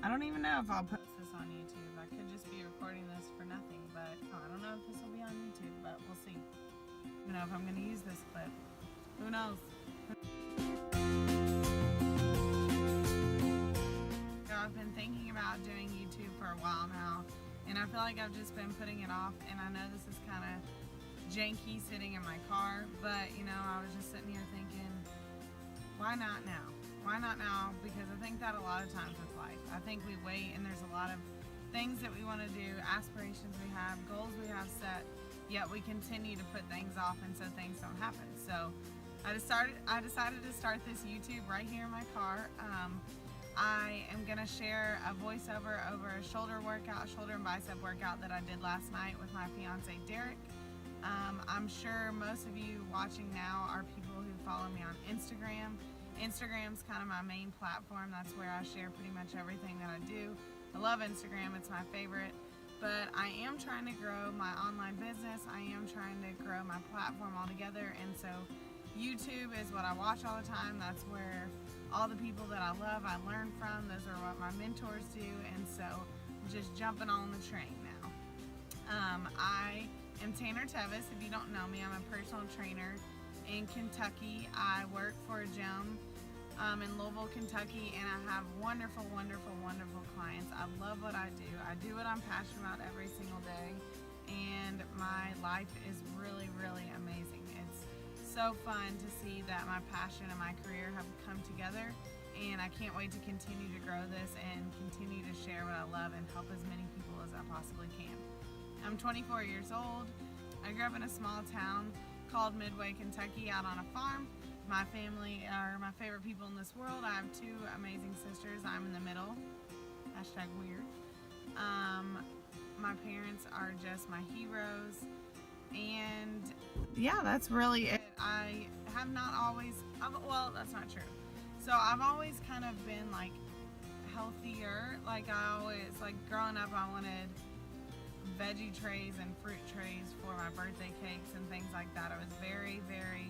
I don't even know if I'll post this on YouTube. I could just be recording this for nothing, but I don't know if this will be on YouTube, but we'll see. I don't know if I'm going to use this clip. Who knows? So I've been thinking about doing YouTube for a while now, and I feel like I've just been putting it off, and I know this is kind of janky sitting in my car, but you know, I was just sitting here thinking, why not now? Why not now? Because I think that a lot of times with life, I think we wait and there's a lot of things that we want to do, aspirations we have, goals we have set, yet we continue to put things off, and so things don't happen. So I decided to start this YouTube right here in my car. I am going to share a voiceover over a shoulder and bicep workout that I did last night with my fiance Derek. I'm sure most of you watching now are people who follow me on Instagram. Instagram's kind of my main platform. That's where I share pretty much everything that I do. I love Instagram, it's my favorite. But I am trying to grow my online business. I am trying to grow my platform altogether, and so YouTube is what I watch all the time. That's where all the people that I love, I learn from. Those are what my mentors do, and so I'm just jumping on the train now. I am Tanner Tevis. If you don't know me, I'm a personal trainer in Kentucky. I work for a gym in Louisville, Kentucky, and I have wonderful, wonderful, wonderful clients. I love what I do. I do what I'm passionate about every single day, and my life is really, really amazing. It's so fun to see that my passion and my career have come together, and I can't wait to continue to grow this and continue to share what I love and help as many people as I possibly can. I'm 24 years old. I grew up in a small town called Midway, Kentucky, out on a farm. My family are my favorite people in this world. I have two amazing sisters. I'm in the middle. Hashtag weird. My parents are just my heroes. And yeah, that's really it. I have not always, well, that's not true. So I've always kind of been like healthier. Like I always, like growing up, I wanted veggie trays and fruit trays for my birthday cakes and things like that. I was very, very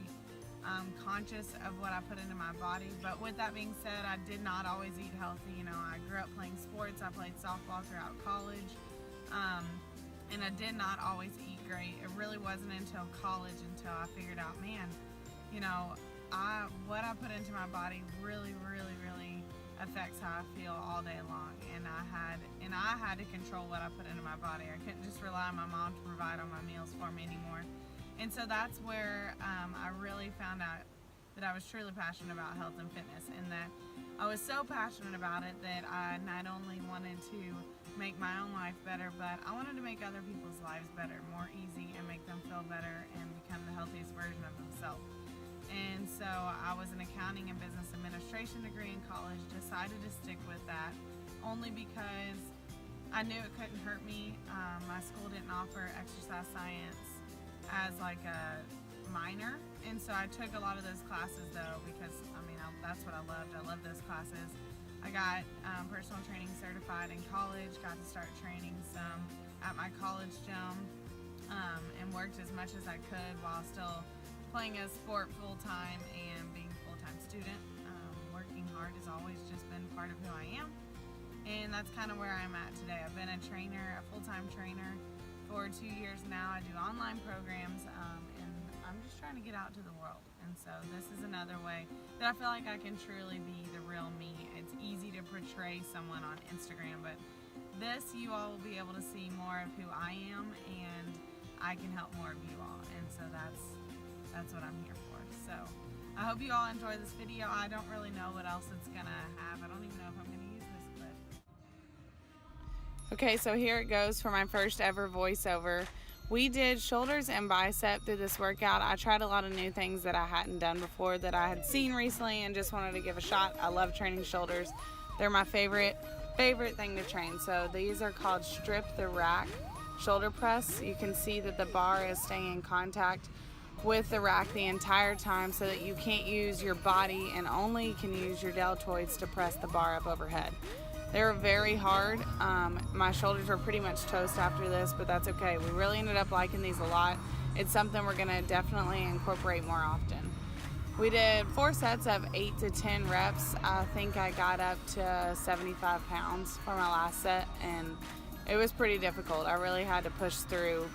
conscious of what I put into my body. But with that being said, I did not always eat healthy. You know, I grew up playing sports. I played softball throughout college. And I did not always eat great. It really wasn't until college until I figured out, man, you know, what I put into my body really, really, really affects how I feel all day long. And I had to control what I put into my body. I couldn't just rely on my mom to provide all my meals for me anymore. And so that's where I really found out that I was truly passionate about health and fitness, and that I was so passionate about it that I not only wanted to make my own life better, but I wanted to make other people's lives better, more easy, and make them feel better and become the healthiest version of themselves. And so I was an accounting and business administration degree in college, decided to stick with that only because I knew it couldn't hurt me. My school didn't offer exercise science as like a minor, and so I took a lot of those classes though, because I mean that's what I loved. I loved those classes. I got personal training certified in college, got to start training some at my college gym, and worked as much as I could while still playing a sport full-time and being a full-time student. Working hard has always just been part of who I am, and that's kind of where I'm at today. I've been a trainer, a full-time trainer for 2 years now. I do online programs, and I'm just trying to get out to the world. And so this is another way that I feel like I can truly be the real me. It's easy to portray someone on Instagram, but this, you all will be able to see more of who I am, and I can help more of you all. And so that's what I'm here for. So I hope you all enjoy this video. I don't really know what else it's gonna have. I don't even know if I'm gonna use this clip. Okay, so here it goes for my first ever voiceover. We did shoulders and bicep through this workout. I tried a lot of new things that I hadn't done before that I had seen recently and just wanted to give a shot. I love training shoulders. They're my favorite thing to train. So these are called strip the rack shoulder press. You can see that the bar is staying in contact with the rack the entire time, so that you can't use your body and only can use your deltoids to press the bar up overhead. They're very hard. My shoulders were pretty much toast after this, but that's okay. We really ended up liking these a lot. It's something we're gonna definitely incorporate more often. We did 4 sets of 8 to 10 reps. I think I got up to 75 pounds for my last set, and it was pretty difficult. I really had to push through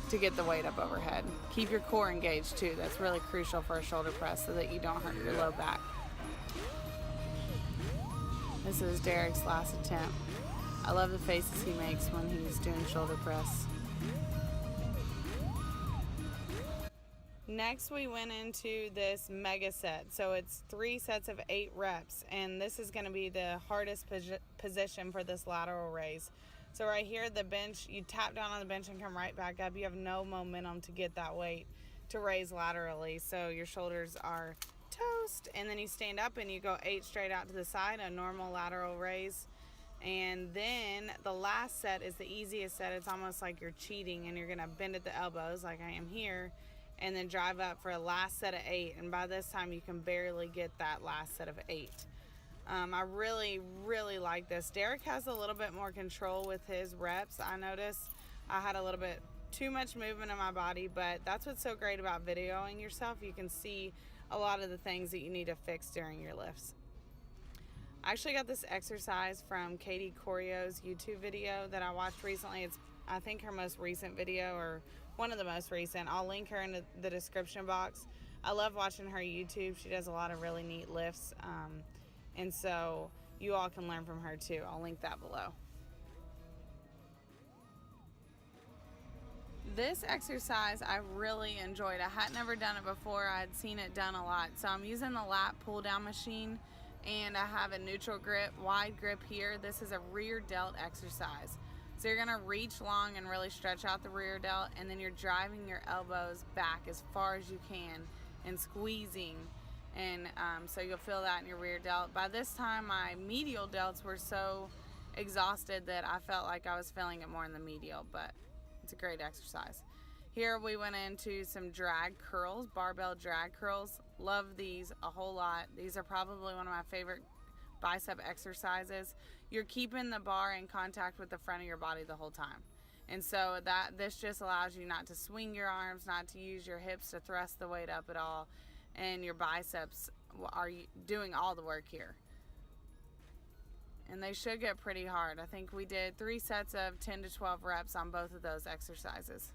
to get the weight up overhead. Keep your core engaged too. That's really crucial for a shoulder press so that you don't hurt your low back. This is Derek's last attempt. I love the faces he makes when he's doing shoulder press. Next, we went into this mega set. So it's 3 sets of 8 reps, and this is going to be the hardest position for this lateral raise. So right here, the bench, you tap down on the bench and come right back up. You have no momentum to get that weight to raise laterally. So your shoulders are toast, and then you stand up and you go 8 straight out to the side, a normal lateral raise. And then the last set is the easiest set. It's almost like you're cheating, and you're going to bend at the elbows like I am here, and then drive up for a last set of 8, and by this time you can barely get that last set of 8. I really like this. Derek has a little bit more control with his reps. I noticed I had a little bit too much movement in my body, but that's what's so great about videoing yourself. You can see a lot of the things that you need to fix during your lifts. I actually got this exercise from Katy Choreo's YouTube video that I watched recently. It's, I think, her most recent video, or one of the most recent. I'll link her in the description box. I love watching her YouTube. She does a lot of really neat lifts, and so you all can learn from her too. I'll link that below. This exercise I really enjoyed. I had never done it before. I had seen it done a lot. So I'm using the Lat Pulldown Machine, and I have a neutral grip, wide grip here. This is a rear delt exercise. So you're gonna reach long and really stretch out the rear delt, and then you're driving your elbows back as far as you can and squeezing. And so you'll feel that in your rear delt. By this time, my medial delts were so exhausted that I felt like I was feeling it more in the medial, but it's a great exercise. Here we went into some drag curls, barbell drag curls. Love these a whole lot. These are probably one of my favorite bicep exercises. You're keeping the bar in contact with the front of your body the whole time. And so this just allows you not to swing your arms, not to use your hips to thrust the weight up at all. And your biceps are doing all the work here. And they should get pretty hard. I think we did 3 sets of 10 to 12 reps on both of those exercises.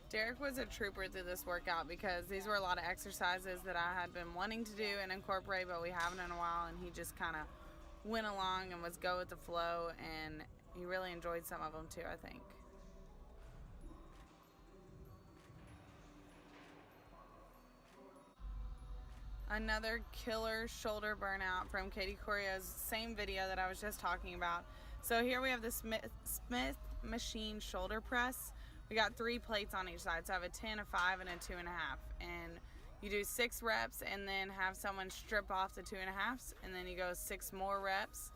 Derek was a trooper through this workout because these were a lot of exercises that I had been wanting to do and incorporate, but we haven't in a while, and he just kind of went along and was go with the flow, and he really enjoyed some of them too, I think. Another killer shoulder burnout from Katy Choreo's same video that I was just talking about. So here we have the Smith machine shoulder press. We got 3 plates on each side, so I have a 10, a 5, and a 2.5. And you do 6 reps and then have someone strip off the 2.5s, and then you go 6 more reps,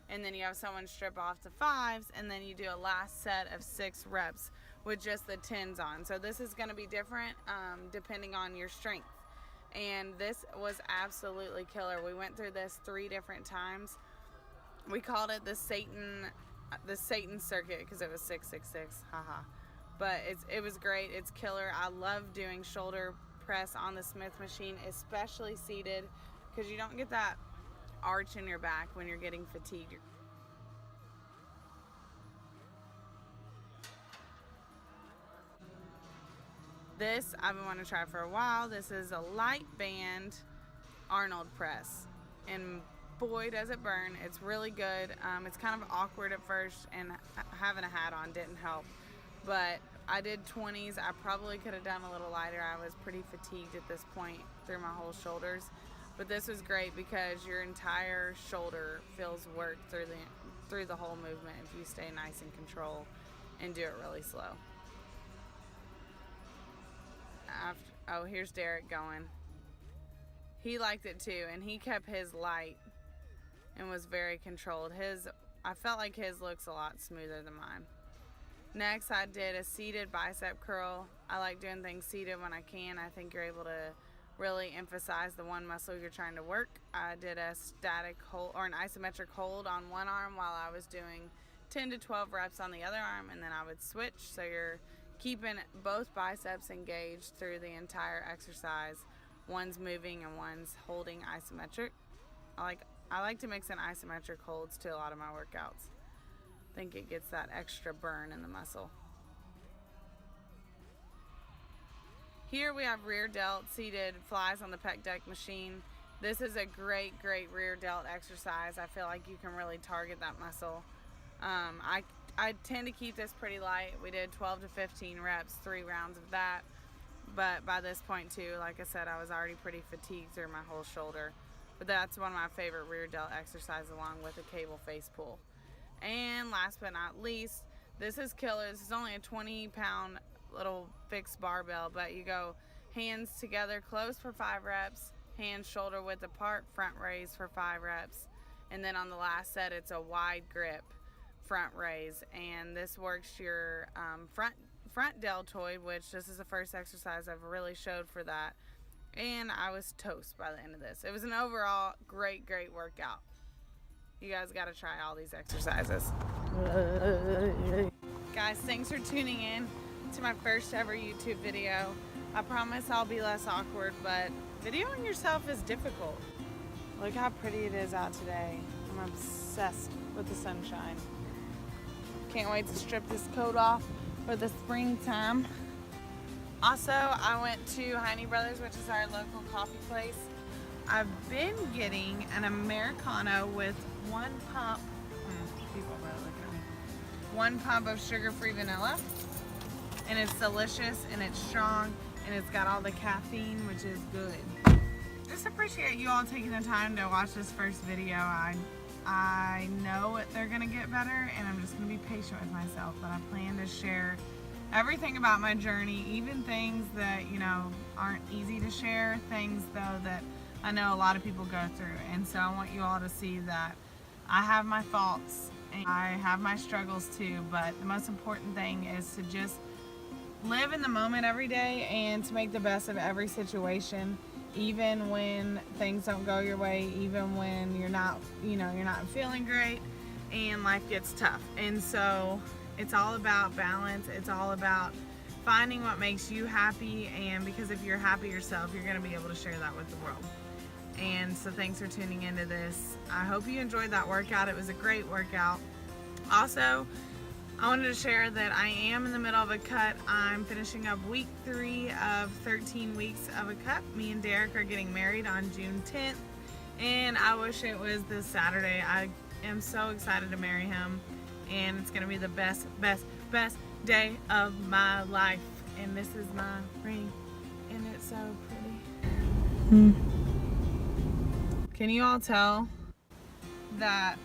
and then you have someone strip off the 5s, and then you do a last set of 6 reps with just the 10s on. So this is going to be different depending on your strength. And this was absolutely killer. We went through this 3 different times. We called it the Satan circuit because it was 666. Haha. But it was great. It's killer. I love doing shoulder press on the Smith machine, especially seated, because you don't get that arch in your back when you're getting fatigued. This I've been wanting to try for a while. This is a light band Arnold press, and boy does it burn. It's really good. It's kind of awkward at first, and having a hat on didn't help, but I did 20s. I probably could have done a little lighter. I was pretty fatigued at this point through my whole shoulders, but this was great because your entire shoulder feels work through the whole movement if you stay nice in control and do it really slow. Oh, here's Derek going. He liked it too, and he kept his light and was very controlled. I felt like his looks a lot smoother than mine. Next, I did a seated bicep curl. I like doing things seated when I can. I think you're able to really emphasize the one muscle you're trying to work. I did a static hold or an isometric hold on one arm while I was doing 10 to 12 reps on the other arm, and then I would switch, so you're keeping both biceps engaged through the entire exercise. One's moving and one's holding isometric. I like to mix in isometric holds to a lot of my workouts. I think it gets that extra burn in the muscle. Here we have rear delt seated flies on the pec deck machine. This is a great rear delt exercise. I feel like you can really target that muscle. I tend to keep this pretty light. We did 12 to 15 reps, 3 rounds of that. But by this point too, like I said, I was already pretty fatigued through my whole shoulder. But that's one of my favorite rear delt exercises, along with a cable face pull. And last but not least, this is killer. This is only a 20-pound little fixed barbell, but you go hands together close for 5 reps, hands shoulder width apart, front raise for 5 reps, and then on the last set it's a wide grip front raise. And this works your front deltoid, which this is the first exercise I've really showed for that, and I was toast by the end of this. It was an overall great workout. You guys got to try all these exercises. Guys, thanks for tuning in to my first ever YouTube video. I promise I'll be less awkward, but videoing yourself is difficult. Look how pretty it is out today. I'm obsessed with the sunshine. Can't wait to strip this coat off for the springtime. Also, I went to Hearn Brothers, which is our local coffee place. I've been getting an Americano with 1 pump, people are looking at me, 1 pump of sugar-free vanilla. And it's delicious, and it's strong, and it's got all the caffeine, which is good. Just appreciate you all taking the time to watch this first video. I know they're gonna get better, and I'm just gonna be patient with myself, but I plan to share everything about my journey, even things that, you know, aren't easy to share, things though that I know a lot of people go through. And so I want you all to see that I have my faults and I have my struggles too, but the most important thing is to just live in the moment every day and to make the best of every situation, even when things don't go your way, even when you're not feeling great and life gets tough. And so it's all about balance. It's all about finding what makes you happy, and because if you're happy yourself, you're going to be able to share that with the world. And so thanks for tuning into this. I hope you enjoyed that workout. It was a great workout. Also, I wanted to share that I am in the middle of a cut. I'm finishing up week 3 of 13 weeks of a cut. Me and Derek are getting married on June 10th, and I wish it was this Saturday. I am so excited to marry him, and it's gonna be the best day of my life. And this is my ring, and it's so pretty. Can you all tell that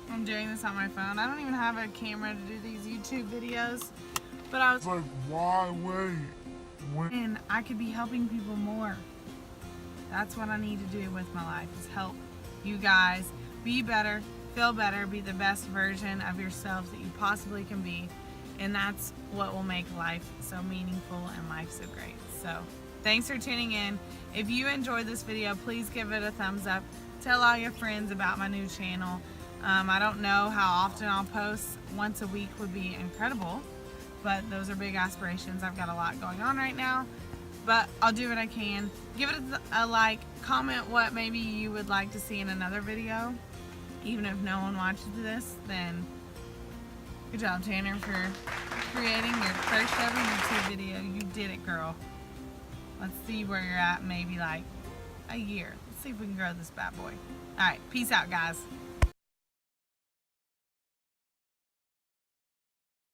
I'm doing this on my phone? I don't even have a camera to do these YouTube videos, but I was like, why wait? And I could be helping people more. That's what I need to do with my life, is help you guys be better, feel better, be the best version of yourselves that you possibly can be. And that's what will make life so meaningful and life so great. So thanks for tuning in. If you enjoyed this video, please give it a thumbs up. Tell all your friends about my new channel. I don't know how often I'll post. Once a week would be incredible, but those are big aspirations. I've got a lot going on right now, but I'll do what I can. Give it a like, comment what maybe you would like to see in another video. Even if no one watches this, then good job, Tanner, for creating your first ever YouTube video. You did it, girl. Let's see where you're at, maybe like a year. Let's see if we can grow this bad boy. All right, peace out, guys.